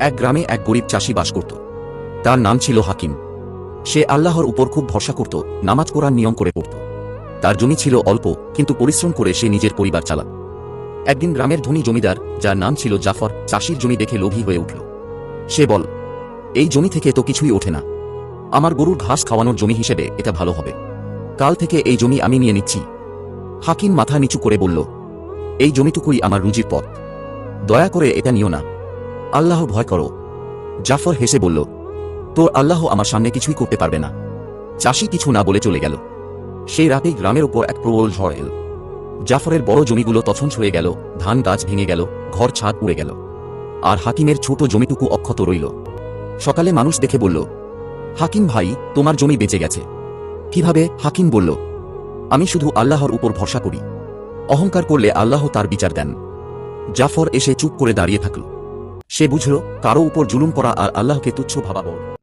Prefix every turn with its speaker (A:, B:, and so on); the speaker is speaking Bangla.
A: এক গ্রামে এক গরিব চাষি বাস করত। তার নাম ছিল হাকিম। সে আল্লাহর উপর খুব ভরসা করত, নামাজ কোরআন নিয়ম করে পড়ত। তার জমি ছিল অল্প, কিন্তু পরিশ্রম করে সে নিজের পরিবার চালাত। একদিন গ্রামের ধনী জমিদার, যার নাম ছিল জাফর, চাষির জমি দেখে লোভী হয়ে উঠল। সে বল, এই জমি থেকে তো কিছুই ওঠে না। আমার গরুর ঘাস খাওয়ানোর জমি হিসেবে এটা ভালো হবে। কাল থেকে এই জমি আমি নিয়ে নিচ্ছি। হাকিম মাথা নিচু করে বলল, এই জমিটুকুই আমার রুজির পথ, দয়া করে এটা নিও না, আল্লাহর ভয় করো। জাফর হেসে বলল, তোর আল্লাহ আমার সামনে কিছুই করতে পারবে না। চাষি কিছু না বলে চলে গেল। সেই রাতেই গ্রামের ওপর এক প্রবল ঝড় এল। জাফরের বড় জমিগুলো তছনছ হয়ে গেল, ধান গাছ ভেঙে গেল, ঘর ছাদ উড়ে গেল, আর হাকিমের ছোট জমিটুকু অক্ষত রইল। সকালে মানুষ দেখে বলল, হাকিম ভাই, তোমার জমি বেঁচে গেছে। কিভাবে? হাকিম বলল, আমি শুধু আল্লাহর উপর ভরসা করি। অহংকার করলে আল্লাহ তার বিচার দেন। জাফর এসে চুপ করে দাঁড়িয়ে থাকল। সে বুঝল, কারো উপর জুলুম করা আর আল্লাহকে তুচ্ছ ভাবা বড়